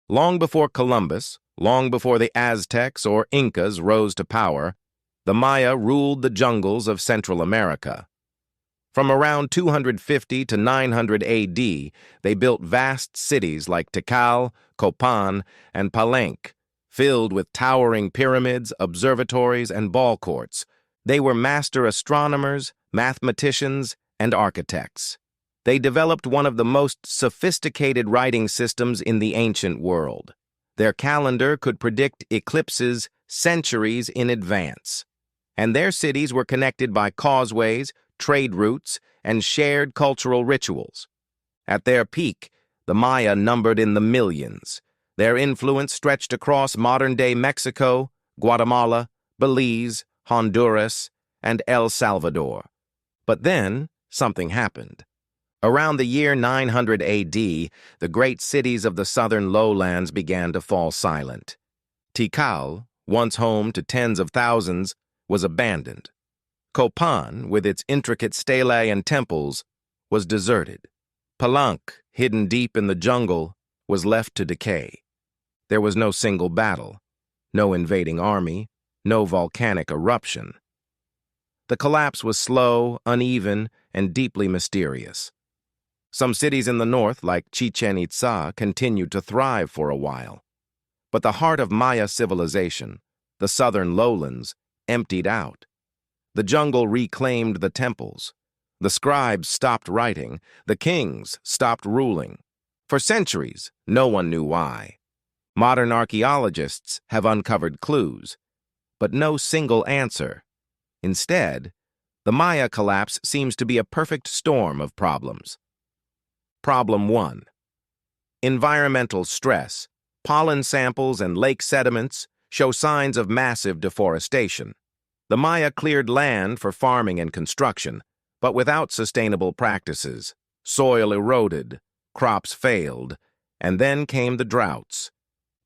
Long before Columbus, long before the Aztecs or Incas rose to power, the Maya ruled the jungles of Central America. From around 250 to 900 AD, they built vast cities like Tikal, Copan, and Palenque, filled with towering pyramids, observatories, and ball courts. They were master astronomers, mathematicians, and architects. They developed one of the most sophisticated writing systems in the ancient world. Their calendar could predict eclipses centuries in advance. And their cities were connected by causeways, trade routes, and shared cultural rituals. At their peak, the Maya numbered in the millions. Their influence stretched across modern-day Mexico, Guatemala, Belize, Honduras, and El Salvador. But then, something happened. Around the year 900 AD, the great cities of the southern lowlands began to fall silent. Tikal, once home to tens of thousands, was abandoned. Copan, with its intricate stelae and temples, was deserted. Palenque, hidden deep in the jungle, was left to decay. There was no single battle, no invading army, no volcanic eruption. The collapse was slow, uneven, and deeply mysterious. Some cities in the north, like Chichen Itza, continued to thrive for a while. But the heart of Maya civilization, the southern lowlands, emptied out. The jungle reclaimed the temples. The scribes stopped writing. The kings stopped ruling. For centuries, no one knew why. Modern archaeologists have uncovered clues, but no single answer. Instead, the Maya collapse seems to be a perfect storm of problems. Problem 1. Environmental stress. Pollen samples and lake sediments show signs of massive deforestation. The Maya cleared land for farming and construction, but without sustainable practices. Soil eroded, crops failed, and then came the droughts.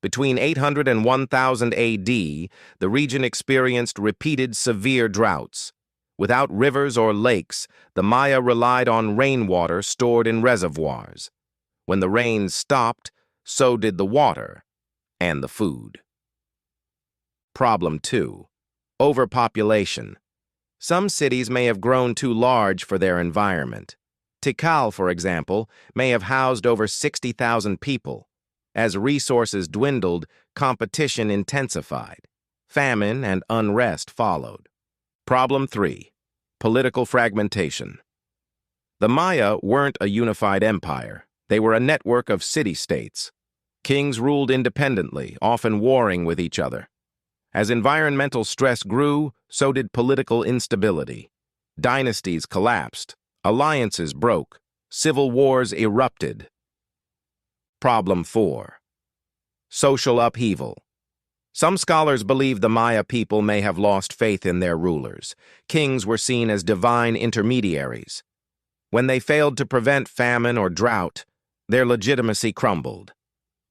Between 800 and 1000 AD, the region experienced repeated severe droughts. Without rivers or lakes, the Maya relied on rainwater stored in reservoirs. When the rains stopped, so did the water and the food. Problem 2. Overpopulation. Some cities may have grown too large for their environment. Tikal, for example, may have housed over 60,000 people. As resources dwindled, competition intensified. Famine and unrest followed. Problem 3. Political fragmentation. The Maya weren't a unified empire. They were a network of city-states. Kings ruled independently, often warring with each other. As environmental stress grew, so did political instability. Dynasties collapsed, alliances broke, civil wars erupted. Problem 4. Social upheaval. Some scholars believe the Maya people may have lost faith in their rulers. Kings were seen as divine intermediaries. When they failed to prevent famine or drought, their legitimacy crumbled.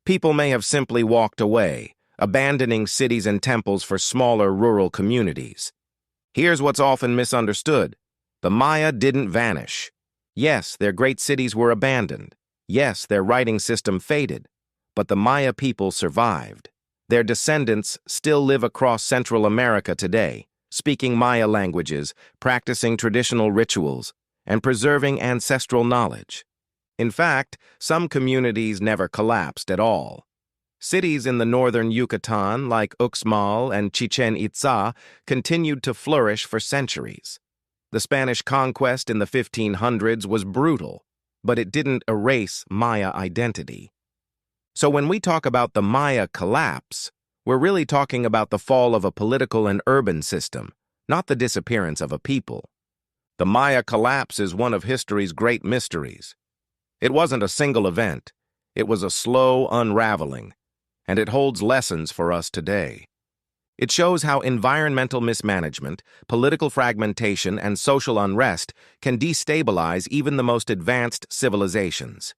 People may have simply walked away, abandoning cities and temples for smaller rural communities. Here's what's often misunderstood. The Maya didn't vanish. Yes, their great cities were abandoned. Yes, their writing system faded. But the Maya people survived. Their descendants still live across Central America today, speaking Maya languages, practicing traditional rituals, and preserving ancestral knowledge. In fact, some communities never collapsed at all. Cities in the northern Yucatan, like Uxmal and Chichen Itza, continued to flourish for centuries. The Spanish conquest in the 1500s was brutal, but it didn't erase Maya identity. So when we talk about the Maya collapse, we're really talking about the fall of a political and urban system, not the disappearance of a people. The Maya collapse is one of history's great mysteries. It wasn't a single event. It was a slow unraveling, and it holds lessons for us today. It shows how environmental mismanagement, political fragmentation, and social unrest can destabilize even the most advanced civilizations.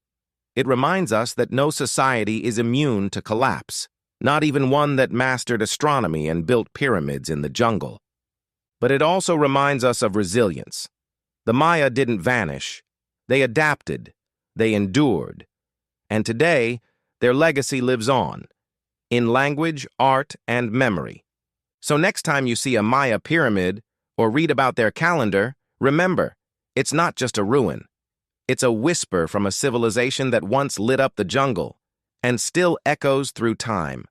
It reminds us that no society is immune to collapse, not even one that mastered astronomy and built pyramids in the jungle. But it also reminds us of resilience. The Maya didn't vanish. They adapted. They endured. And today, their legacy lives on, in language, art, and memory. So next time you see a Maya pyramid or read about their calendar, remember, it's not just a ruin. It's a whisper from a civilization that once lit up the jungle and still echoes through time.